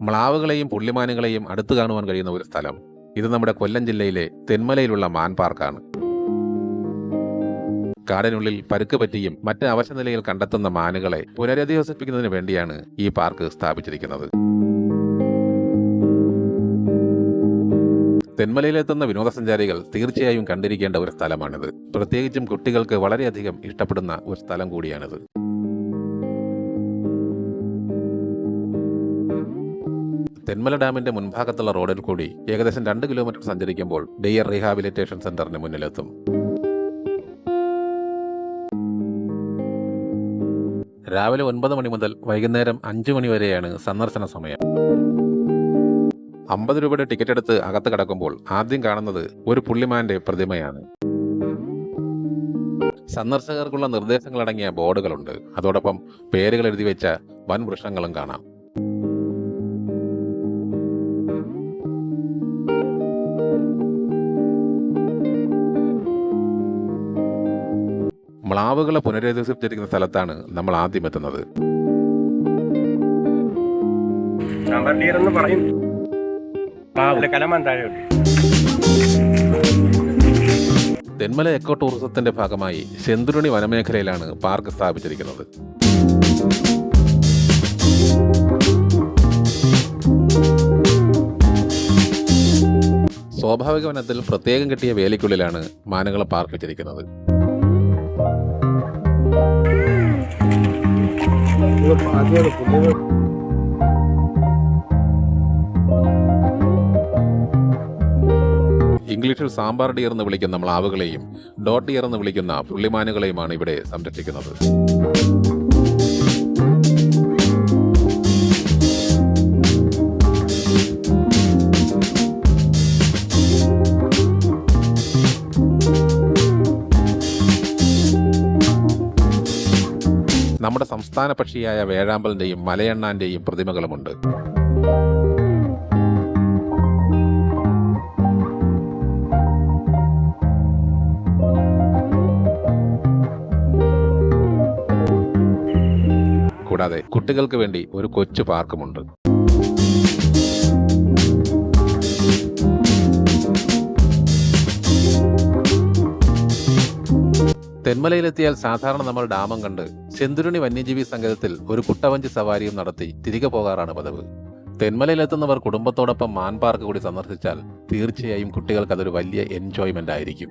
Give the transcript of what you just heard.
മ്ലാവുകളെയും പുള്ളിമാനുകളെയും അടുത്തു കാണുവാൻ കഴിയുന്ന ഒരു സ്ഥലം. ഇത് നമ്മുടെ കൊല്ലം ജില്ലയിലെ തെന്മലയിലുള്ള മാൻ പാർക്കാണ്. കാടിനുള്ളിൽ പരുക്ക് പറ്റിയും മറ്റ് അവശനിലയിൽ കണ്ടെത്തുന്ന മാനുകളെ പുനരധിവസിപ്പിക്കുന്നതിന് വേണ്ടിയാണ് ഈ പാർക്ക് സ്ഥാപിച്ചിരിക്കുന്നത്. തെന്മലയിലെത്തുന്ന വിനോദസഞ്ചാരികൾ തീർച്ചയായും കണ്ടിരിക്കേണ്ട ഒരു സ്ഥലമാണിത്. പ്രത്യേകിച്ചും കുട്ടികൾക്ക് വളരെയധികം ഇഷ്ടപ്പെടുന്ന ഒരു സ്ഥലം കൂടിയാണിത്. തെന്മല ഡാമിന്റെ മുൻഭാഗത്തുള്ള റോഡിൽ കൂടി ഏകദേശം 2 കിലോമീറ്റർ സഞ്ചരിക്കുമ്പോൾ ഡെയർ റീഹാബിലിറ്റേഷൻ സെന്ററിന് മുന്നിലെത്തും. രാവിലെ 9 മണി മുതൽ വൈകുന്നേരം 5 മണി വരെയാണ് സന്ദർശന സമയം. 50 രൂപയുടെ ടിക്കറ്റ് എടുത്ത് അകത്ത് കടക്കുമ്പോൾ ആദ്യം കാണുന്നത് ഒരു പുള്ളിമാന്റെ പ്രതിമയാണ്. സന്ദർശകർക്കുള്ള നിർദ്ദേശങ്ങളടങ്ങിയ ബോർഡുകളുണ്ട്. അതോടൊപ്പം പേരുകൾ എഴുതി വെച്ച വൻ വൃക്ഷങ്ങളും കാണാം. മ്ലാവുകളെ പുനരധിവസിപ്പിച്ചിരിക്കുന്ന സ്ഥലത്താണ് നമ്മൾ ആദ്യം എത്തുന്നത്. തെന്മല എക്കോ ടൂറിസത്തിന്റെ ഭാഗമായി ശെന്തുരുണി വനമേഖലയിലാണ് പാർക്ക് സ്ഥാപിച്ചിരിക്കുന്നത്. സ്വാഭാവിക വനത്തിൽ പ്രത്യേകം കിട്ടിയ വേലിക്കുള്ളിലാണ് മാനുകളെ പാർപ്പിച്ചിരിക്കുന്നത്. ഇംഗ്ലീഷിൽ സാമ്പാർ ഡിയർ എന്ന് വിളിക്കുന്ന മ്ലാവുകളെയും ഡോട്ട് ഡിയർ എന്ന് വിളിക്കുന്ന പുള്ളിമാനുകളെയുമാണ് ഇവിടെ സംരക്ഷിക്കുന്നത്. നമ്മുടെ സംസ്ഥാന പക്ഷിയായ വേഴാമ്പലിന്റെയും മലയണ്ണാന്റെയും പ്രതിമകളുമുണ്ട്. കൂടാതെ കുട്ടികൾക്ക് വേണ്ടി ഒരു കൊച്ചു പാർക്കുമുണ്ട്. തെന്മലയിലെത്തിയാൽ സാധാരണ നമ്മൾ ഡാമും കണ്ട് ശെന്തുരുണി വന്യജീവി സങ്കേതത്തിൽ ഒരു കുട്ടവഞ്ചി സവാരിയും നടത്തി തിരികെ പോകാറാണ് പതിവ്. തെന്മലയിലെത്തുന്നവർ കുടുംബത്തോടൊപ്പം മാൻ പാർക്ക് കൂടി സന്ദർശിച്ചാൽ തീർച്ചയായും കുട്ടികൾക്ക് അതൊരു വലിയ എൻജോയ്മെന്റ് ആയിരിക്കും.